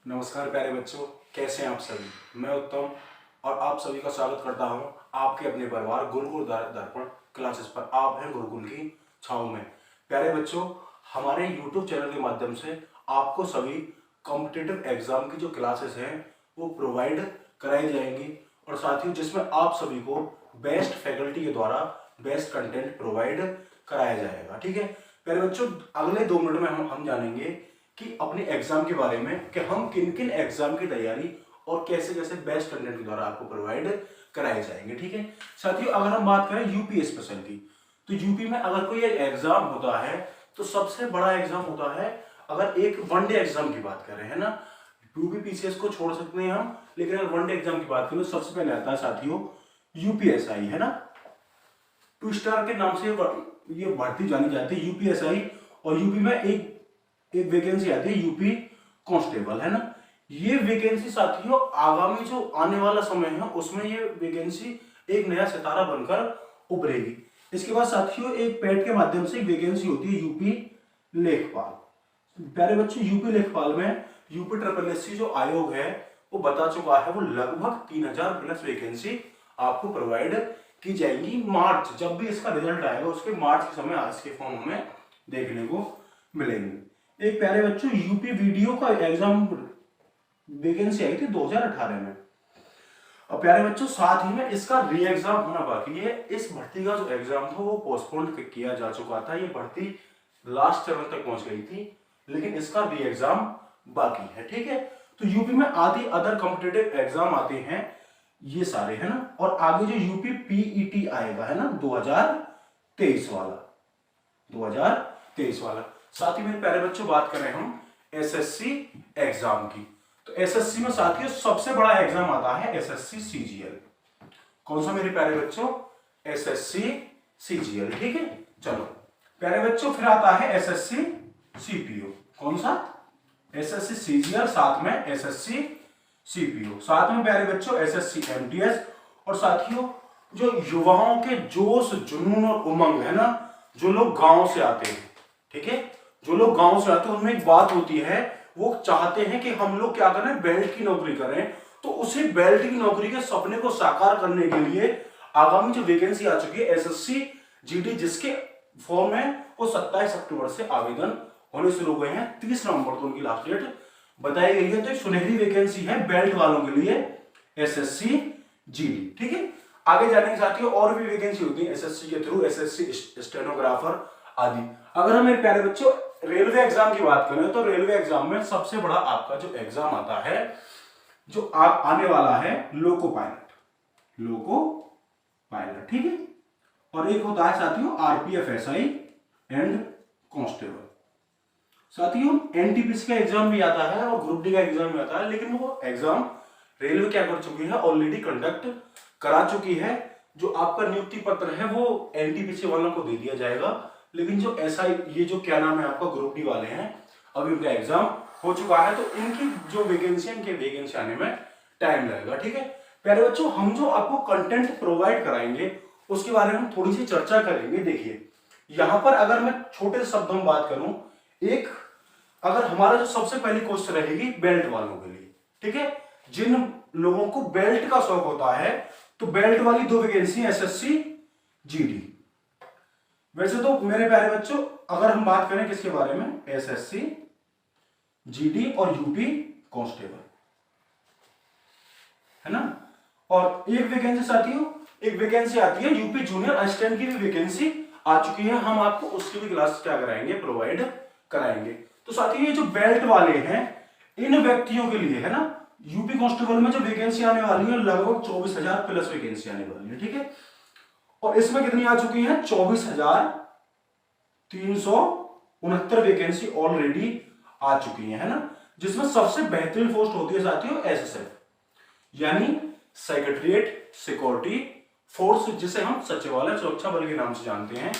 नमस्कार प्यारे बच्चों, कैसे हैं आप सभी। मैं उत्तम और आप सभी का स्वागत करता हूं आपके अपने परिवार गुरुकुल दर्पण क्लासेस पर। आप हैं गुरुकुल की छाँव में। प्यारे बच्चों, हमारे YouTube चैनल के माध्यम से आपको सभी कॉम्पिटिटिव एग्जाम की जो क्लासेस हैं वो प्रोवाइड कराई जाएंगी और साथ ही जिसमें आप सभी को बेस्ट फैकल्टी के द्वारा बेस्ट कंटेंट प्रोवाइड कराया जाएगा। ठीक है प्यारे बच्चों, अगले 2 मिनट में हम जानेंगे कि अपने एग्जाम के बारे में कि हम किन किन एग्जाम की तैयारी और कैसे कैसे बेस्ट कंटेंट के द्वारा आपको प्रोवाइड कराए जाएंगे। ठीक है साथियों, अगर हम बात करें यूपी स्पेशल की, तो यूपी में अगर कोई एग्जाम होता है तो सबसे बड़ा एग्जाम होता है। अगर एक वनडे एग्जाम की बात करें, है ना, यूपी पीसीएस को छोड़ सकते हैं हम, लेकिन अगर वनडे एग्जाम की बात करें तो सबसे पहले आता है साथियों यूपीएसआई, है ना। 2 स्टार के नाम से ये भर्ती जानी जाती है यूपीएसआई। और यूपी में एक वैकेंसी आती है यूपी कांस्टेबल, है ना। ये वैकेंसी साथियों आगामी जो आने वाला समय है उसमें ये वैकेंसी एक नया सितारा बनकर उभरेगी। इसके बाद साथियों एक पेट के माध्यम से एक वैकेंसी होती है यूपी लेखपाल। प्यारे बच्चों, यूपी लेखपाल में यूपी SSSC जो आयोग है वो बता चुका है वो लगभग 3000 प्लस वैकेंसी आपको प्रोवाइड की जाएगी। मार्च, जब भी इसका रिजल्ट आएगा उसके मार्च के समय आज के फॉर्म हमें देखने को मिलेंगे। एक प्यारे बच्चों यूपी वीडियो का एग्जाम वैकेंसी आई थी 2018 में। और प्यारे बच्चों साथ ही में इसका री एग्जाम होना बाकी है। इस भर्ती का जो एग्जाम था वो पोस्टपोन किया जा चुका था। ये भर्ती लास्ट चरण तक पहुंच गई थी, लेकिन इसका री एग्जाम बाकी है। ठीक है, तो यूपी में आदि अदर कॉम्पिटिटिव एग्जाम आते हैं ये सारे, है ना। और आगे जो यूपी पीईटी आएगा, है ना, 2023 वाला। साथ ही में प्यारे बच्चों बात करें हम एसएससी एग्जाम की, तो एसएससी में साथियों सबसे बड़ा एग्जाम आता है एसएससी सीजीएल। कौन सा मेरे प्यारे बच्चों? SSC CGL. ठीक है, चलो प्यारे बच्चों फिर आता है एसएससी सीपीओ। कौन सा? एसएससी सीजीएल, साथ में एसएससी सीपीओ, साथ में प्यारे बच्चों एसएससी एमटीएस। और साथियों जो युवाओं के जोश जुनून और उमंग, है ना, जो लोग गांव से आते हैं, ठीक है, जो लोग गांव से आते हैं उनमें एक बात होती है, वो चाहते हैं कि हम लोग क्या करें, बेल्ट की नौकरी करें। तो उसी बेल्ट की नौकरी के सपने को साकार करने के लिए आगामी जो वैकेंसी आ चुकी है एसएससी जीडी, जिसके फॉर्म है वो 27 अक्टूबर से आवेदन होने शुरू हुए हैं। 30 नवंबर को उनकी लास्ट डेट बताई गई है। तो एक सुनहरी वैकेंसी है बेल्ट वालों के लिए एसएससी जीडी। ठीक है, आगे जाने के साथियों और भी वैकेंसी होती है एसएससी के थ्रू, एसएससी स्टेनोग्राफर आदि। अगर हम मेरे प्यारे बच्चों रेलवे एग्जाम की बात करें तो रेलवे एग्जाम में सबसे बड़ा आपका जो एग्जाम आता है जो आने वाला है लोको पायलट। ठीक है, और एक होता है साथियों आरपीएफ एसआई एंड कांस्टेबल। साथियों एनटीपीसी का एग्जाम भी आता है और ग्रुप डी का एग्जाम भी आता है, लेकिन वो एग्जाम रेलवे क्या कर चुकी है, ऑलरेडी कंडक्ट करा चुकी है। जो आपका नियुक्ति पत्र है वो एनटीपीसी वालों को दे दिया जाएगा, लेकिन जो एसआई, ये जो क्या नाम है आपका ग्रुप डी वाले हैं, अभी उनका एग्जाम हो चुका है, तो इनकी जो वैकेंसी है इनके वैकेंसी आने में टाइम लगेगा। ठीक है प्यारे बच्चों, हम जो आपको कंटेंट प्रोवाइड कराएंगे उसके बारे में हम थोड़ी सी चर्चा करेंगे। देखिए यहां पर अगर मैं छोटे शब्दों में बात करूं, एक अगर हमारा जो सबसे पहली क्वेश्चन रहेगी बेल्ट वालों के लिए, ठीक है, जिन लोगों को बेल्ट का शौक होता है, तो बेल्ट वाली 2 वैकेंसी एसएससी जीडी। वैसे तो मेरे प्यारे बच्चों अगर हम बात करें किसके बारे में, एसएससी जीडी और यूपी कांस्टेबल, है ना। और एक वैकेंसी साथियों, एक वैकेंसी आती है यूपी जूनियर असिस्टेंट की भी वैकेंसी आ चुकी है। हम आपको उसकी भी क्लास क्या कराएंगे, प्रोवाइड कराएंगे। तो साथियों ये जो बेल्ट वाले हैं इन व्यक्तियों के लिए, है ना, यूपी कांस्टेबल में जो वैकेंसी आने वाली है लगभग 24,000 प्लस वैकेंसी आने वाली है। ठीक है, और इसमें कितनी आ चुकी है, 24,369 वैकेंसी ऑलरेडी आ चुकी है ना, जिसमें सबसे बेहतरीन पोस्ट होती है साथियों एसएसएफ, यानी सेक्रेटरीट सिक्योरिटी फोर्स, जिसे हम सचिवालय सुरक्षा बल के नाम से जानते हैं।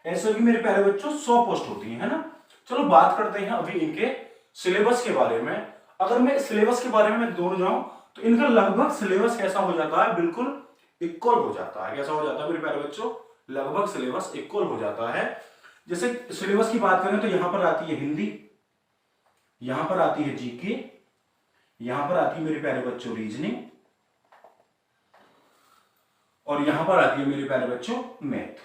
ऐसे भी मेरे प्यारे बच्चों 100 पोस्ट होती है ना। चलो बात करते हैं अभी इनके सिलेबस के बारे में। अगर मैं सिलेबस के बारे में दौड़ जाऊं तो इनका लगभग सिलेबस कैसा हो जाता है, बिल्कुल इक्वल हो जाता है। कैसा हो जाता है मेरे प्यारे बच्चों, लगभग सिलेबस इक्वल हो जाता है। जैसे सिलेबस की बात करें तो यहां पर आती है हिंदी, यहां पर आती है जीके, यहां पर आती है मेरे प्यारे बच्चों रीजनिंग, और यहां पर आती है मेरे प्यारे बच्चों मैथ।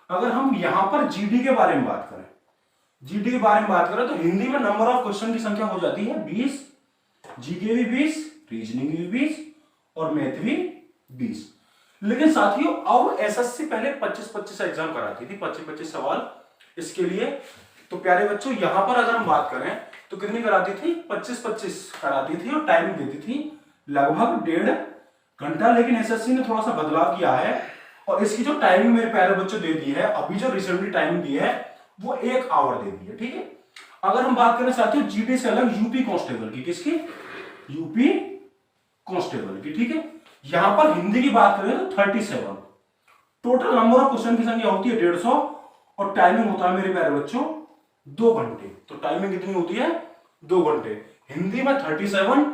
अगर हम यहां पर जीडी के बारे में बात करें, जीडी के बारे में बात करें तो हिंदी में नंबर ऑफ क्वेश्चन की संख्या हो जाती है 20, जीके भी 20, रीजनिंग भी 20 और मैथ भी 20। लेकिन साथियों अब एसएससी पहले 25-25 एग्जाम कराती थी, 25-25 सवाल इसके लिए। तो प्यारे बच्चों यहां पर अगर हम बात करें तो कितनी कराती थी, 25-25 कराती थी और टाइम देती थी लगभग 1.5 घंटा। लेकिन एसएससी ने थोड़ा सा बदलाव किया है और इसकी जो टाइमिंग मेरे प्यारे बच्चों दे दी है, अभी जो रिसेंटली टाइमिंग दी है वो 1 आवर दे दी है, ठीक है। अगर हम बात करें साथियों जीडी से अलग यूपी कांस्टेबल की, किसकी, यूपी कांस्टेबल की, ठीक है। यहां पर हिंदी की बात करें तो 37, टोटल नंबर ऑफ क्वेश्चन की संख्या होती है 150 और टाइमिंग होता है मेरे प्यारे बच्चों 2 घंटे। तो टाइमिंग कितनी होती है, 2 घंटे। हिंदी में 37,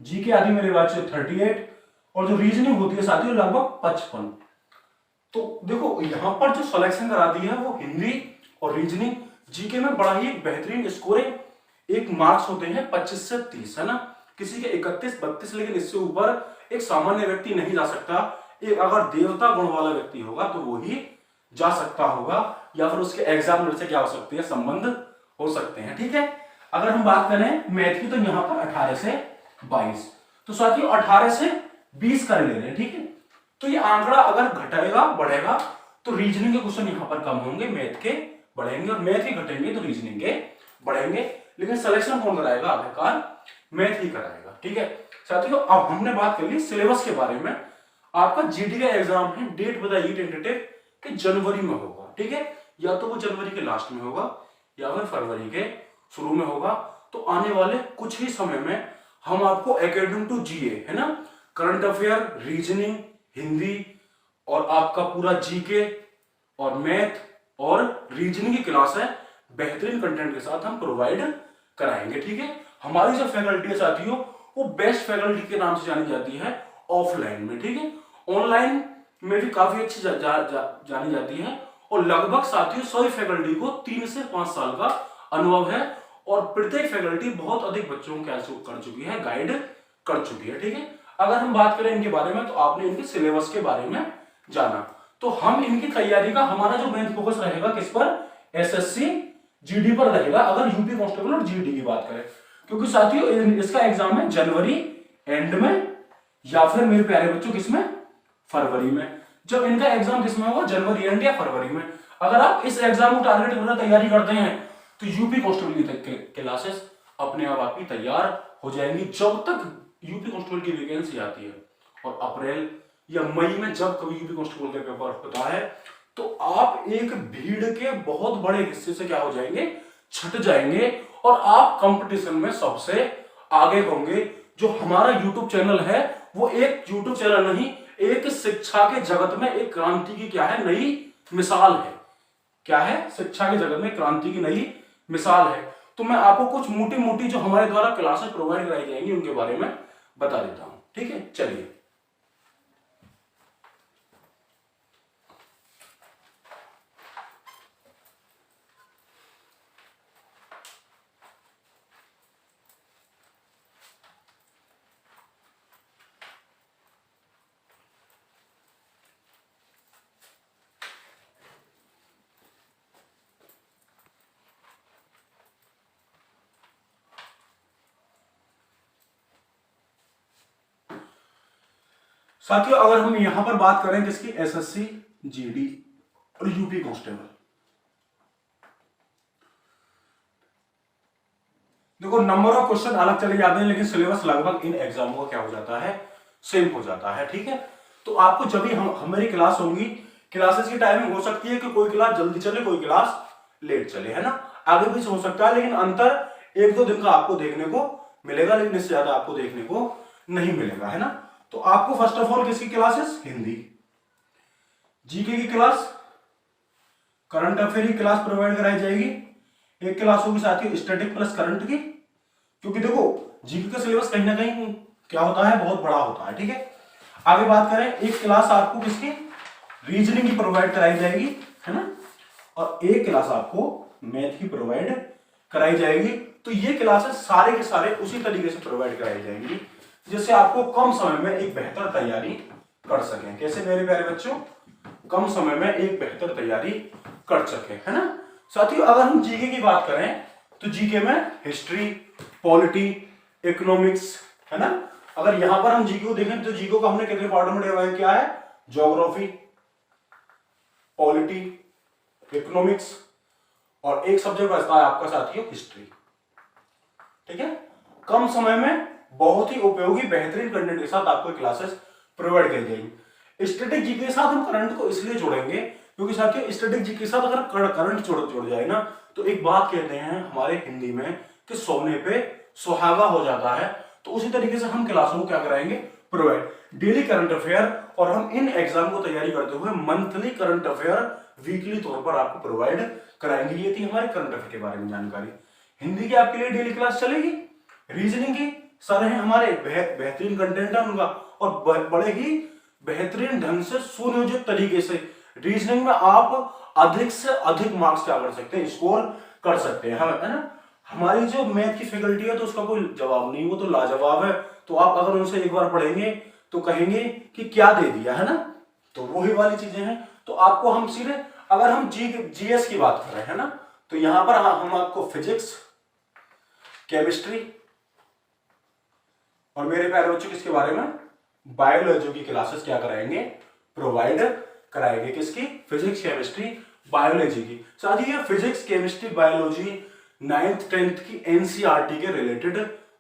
जीके आदि मेरे बच्चों 38 और जो रीजनिंग होती है साथियों लगभग 55। तो देखो यहां पर जो सिलेक्शन कराती है वो हिंदी और रीजनिंग, जीके में बड़ा ही बेहतरीन स्कोरिंग। एक मार्क्स होते हैं 25 से 30, है ना, किसी के 31-32, लेकिन इससे ऊपर एक सामान्य व्यक्ति नहीं जा सकता। एक अगर देवता गुण वाला व्यक्ति होगा तो वो ही जा सकता होगा, या फिर उसके एग्जाम से क्या हो सकती है, संबंध हो सकते हैं, ठीक है। अगर हम बात करें मैथ की तो यहां पर 18 से 22, तो साथियों 18 से 20 कर ले रहे हैं, ठीक है। तो ये आंकड़ा अगर घटेगा बढ़ेगा तो रीजनिंग के क्वेश्चन यहां पर कम होंगे, मैथ के बढ़ेंगे, और मैथ ही घटेंगे तो रीजनिंग के बढ़ेंगे। लेकिन सिलेक्शन कौन कराएगा, आखिरकार मैथ ही कराएगा, ठीक है। साथियों अब हमने बात कर ली सिलेबस के बारे में। आपका जीडी का एग्जाम है, डेट बताइए टेंटेटिव कि जनवरी में होगा, ठीक है। या तो वो जनवरी के लास्ट में होगा या फिर फरवरी के शुरू में होगा। तो आने वाले कुछ ही समय में हम आपको अकॉर्डिंग टू जीए, है ना, करंट अफेयर, रीजनिंग, हिंदी और आपका पूरा जीके और मैथ और रीजनिंग की क्लास है बेहतरीन कंटेंट के साथ हम प्रोवाइड कराएंगे, ठीक है। हमारी जो फैकल्टी है साथियों वो बेस्ट फैकल्टी के नाम से जानी जाती है ऑफलाइन में, ठीक है। ऑनलाइन में भी काफी अच्छी जानी जाती है और लगभग साथियों सभी फैकल्टी को 3 से 5 साल का अनुभव है और प्रत्येक फैकल्टी बहुत अधिक बच्चों को क्या कर चुकी है, गाइड कर चुकी है, ठीक है। अगर हम बात करें इनके बारे में तो आपने इनके सिलेबस के बारे में जाना, तो हम इनकी तैयारी का हमारा जो मेन फोकस रहेगा किस पर, एसएससी जीडी पर रहेगा अगर यूपी कांस्टेबल और जीडी की बात करें। क्योंकि साथियों इसका एग्जाम है जनवरी एंड में या फिर मेरे प्यारे बच्चों किसमें, फरवरी में। जब इनका एग्जाम किसमें होगा, जनवरी एंड या फरवरी में। अगर आप इस एग्जाम को टारगेट करना तैयारी करते हैं तो यूपी कांस्टेबल की क्लासेस अपने आप आपकी तैयार हो जाएंगी। जब तक यूपी कांस्टेबल की वैकेंसी आती है और अप्रैल या मई में जब कभी यूपी कांस्टेबल का पेपर होता है तो आप एक भीड़ के बहुत बड़े हिस्से से क्या हो जाएंगे, छट जाएंगे और आप कंपटीशन में सबसे आगे होंगे। जो हमारा यूट्यूब चैनल है वो एक यूट्यूब चैनल नहीं, एक शिक्षा के जगत में एक क्रांति की क्या है, नई मिसाल है। क्या है, शिक्षा के जगत में क्रांति की नई मिसाल है। तो मैं आपको कुछ मोटी मोटी जो हमारे द्वारा क्लासेस प्रोवाइड कराई जाएंगी उनके बारे में बता देता हूं, ठीक है। चलिए साथियों अगर हम यहां पर बात करें किसकी, एसएससी जीडी और यूपी कांस्टेबल, देखो नंबर ऑफ क्वेश्चन अलग चले जाते हैं लेकिन सिलेबस लगभग इन एग्जामों का क्या हो जाता है, सेम हो जाता है, ठीक है। तो आपको जब भी हमारी क्लास होंगी, क्लासेस की टाइमिंग हो सकती है कि कोई क्लास जल्दी चले कोई क्लास लेट चले, है ना, आगे पीछे हो सकता है, लेकिन अंतर 1-2 दिन का आपको देखने को मिलेगा, लेकिन इससे ज्यादा आपको देखने को नहीं मिलेगा, है ना। तो आपको फर्स्ट ऑफ ऑल किसकी क्लासेस, हिंदी, जीके की क्लास, करंट अफेयर की क्लास प्रोवाइड कराई जाएगी। एक क्लास होगी साथियों स्टैटिक प्लस करंट की, क्योंकि देखो जीके का सिलेबस कहीं ना कहीं क्या होता है, बहुत बड़ा होता है, ठीक है। आगे बात करें, एक क्लास आपको किसकी, रीजनिंग की प्रोवाइड कराई जाएगी, है ना, और एक क्लास आपको मैथ की प्रोवाइड कराई जाएगी। तो ये क्लासेस सारे के सारे उसी तरीके से प्रोवाइड कराई जाएंगी जिससे आपको कम समय में एक बेहतर तैयारी कर सकें। कैसे मेरे प्यारे बच्चों? कम समय में एक बेहतर तैयारी कर सके, है ना। साथियों अगर हम जीके की बात करें तो जीके में हिस्ट्री, पॉलिटी, इकोनॉमिक्स, है ना। अगर यहां पर हम जीके को देखें तो जीके को हमने कितने पार्टों में डिवाइड किया है? ज्योग्राफी, पॉलिटी, इकोनॉमिक्स और एक सब्जेक्ट बचता है आपका साथियों हिस्ट्री। ठीक है, कम समय में बहुत ही उपयोगी बेहतरीन कंटेंट के साथ आपको क्लासेस प्रोवाइड की जाएगी। स्टैटिक जीके के साथ हम करंट को इसलिए जोड़ेंगे क्योंकि साथियों स्टैटिक जीके के साथ अगर करंट जुड़ जाए ना तो एक बात कहते हैं हमारे हिंदी में कि सोने पे सुहागा हो जाता है। तो उसी तरीके से हम क्लासों को क्या कराएंगे? प्रोवाइड डेली करंट अफेयर, और हम इन एग्जाम को तैयारी करते हुए मंथली करंट अफेयर वीकली तौर पर आपको प्रोवाइड कराएंगे। ये थी हमारे करंट अफेयर के बारे में जानकारी। हिंदी की आपके लिए डेली क्लास चलेगी। रीजनिंग की सर है हमारे बेहतरीन कंटेंट है उनका और बड़े ही बेहतरीन ढंग से सुनियोजित तरीके से रीजनिंग में आप अधिक से अधिक मार्क्स क्या कर सकते हैं? स्कोर कर सकते हैं, है ना। हमारी जो मैथ की फैकल्टी है तो उसका कोई जवाब नहीं, वो तो लाजवाब है। तो आप अगर उनसे एक बार पढ़ेंगे तो कहेंगे कि क्या दे दिया, है ना। तो वही वाली चीजें हैं। तो आपको हम सीधे अगर हम जीएस की बात कर रहे हैं ना तो यहां पर हम आपको फिजिक्स, केमिस्ट्री और मेरे प्यारे बच्चों किसके बारे में? बायोलॉजी की क्लासेस क्या कराएंगे? प्रोवाइड कराएंगे। किसकी? फिजिक्स, केमिस्ट्री, बायोलॉजी की। साथ ही ये physics, chemistry, biology 9th 10th की एनसीईआरटी के रिलेटेड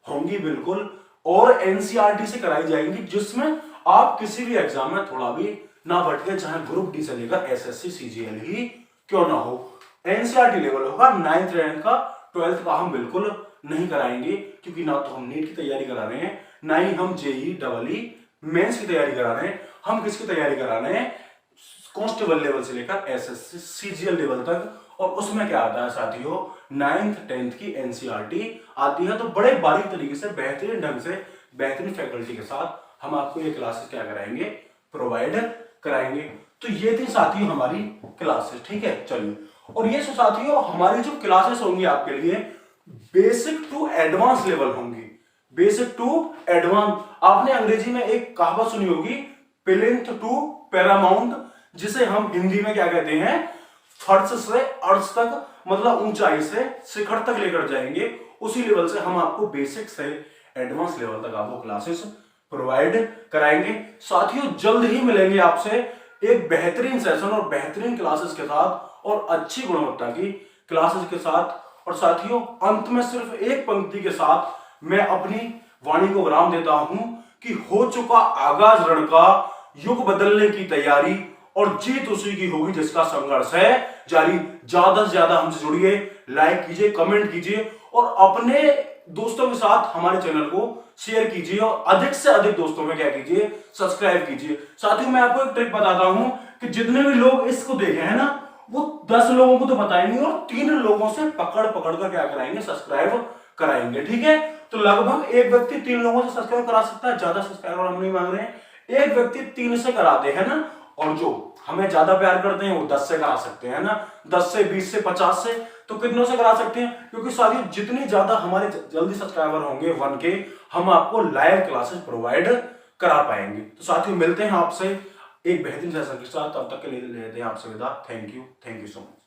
होंगी बिल्कुल, और एनसीईआरटी से कराई जाएंगी जिसमें आप किसी भी एग्जाम में थोड़ा भी ना भटके, चाहे ग्रुप डी से लेकर एसएससी सीजीएल ही क्यों ना हो। एनसीईआरटी लेवल होगा 9th 10th का, 12th का हम बिल्कुल नहीं कराएंगे क्योंकि ना तो हम नीट की तैयारी करा रहे हैं, ना ही हम जेई डबल मेंस की तैयारी करा रहे हैं। हम किसकी तैयारी करा रहे हैं? कांस्टेबल लेवल से लेकर एसएससी सीजीएल लेवल तक। और उसमें क्या आता है साथियों? 9th 10th की एनसीईआरटी आती है। तो बड़े बारीक तरीके से बेहतरीन ढंग से बेहतरीन फैकल्टी के साथ हम आपको ये क्लासेस क्या कराएंगे? प्रोवाइड कराएंगे। तो ये थी साथियों हमारी क्लासेस। ठीक है, चलिए। और ये साथियों हमारी जो क्लासेस होंगी आपके लिए बेसिक टू एडवांस लेवल होंगी। बेसिक टू एडवांस, आपने अंग्रेजी में एक कहावत सुनी होगी प्लिंथ टू पैरामाउंट, जिसे हम हिंदी में क्या कहते हैं? फर्श से अर्श तक, मतलब ऊंचाई से शिखर तक लेकर जाएंगे। उसी लेवल से हम आपको बेसिक से एडवांस लेवल तक आपको क्लासेस प्रोवाइड कराएंगे। साथियों जल्द ही मिलेंगे आपसे एक बेहतरीन सेशन और बेहतरीन क्लासेस के साथ और अच्छी गुणवत्ता की क्लासेस के साथ। और साथियों अंत में सिर्फ एक पंक्ति के साथ मैं अपनी वाणी को विराम देता हूं कि हो चुका आगाज रण का, युग बदलने की तैयारी और जीत उसी की होगी जिसका संघर्ष है जारी। ज्यादा से ज्यादा हमसे जुड़िए, लाइक कीजिए, कमेंट कीजिए और अपने दोस्तों के साथ हमारे चैनल को शेयर कीजिए और अधिक से अधिक दोस्तों में क्या कीजिए? सब्सक्राइब कीजिए। साथियों मैं आपको एक ट्रिक बताता हूं कि जितने भी लोग इसको देखे हैं ना वो 10 लोगों को तो बताएंगे और 3 लोगों से पकड़ कर क्या कराएंगे? सब्सक्राइब कराएंगे। ठीक है, तो लगभग एक व्यक्ति 3 लोगों से सब्सक्राइब करा सकता है। ज्यादा सब्सक्राइबर हम नहीं मांग रहे हैं, एक व्यक्ति 3 से कराते हैं ना, और जो हमें ज्यादा प्यार करते हैं वो 10 से करा सकते हैं ना, 10 से 20 से 50 से, तो कितनों से करा सकते हैं? क्योंकि साथियों जितनी ज्यादा हमारे जल्दी सब्सक्राइबर होंगे 1K, हम आपको लाइव क्लासेस प्रोवाइड करा पाएंगे। तो साथियों मिलते हैं आपसे एक बेहतरीन सेशन के साथ, तब तक के लिए लेते हैं आपसे विदा। Thank you so much.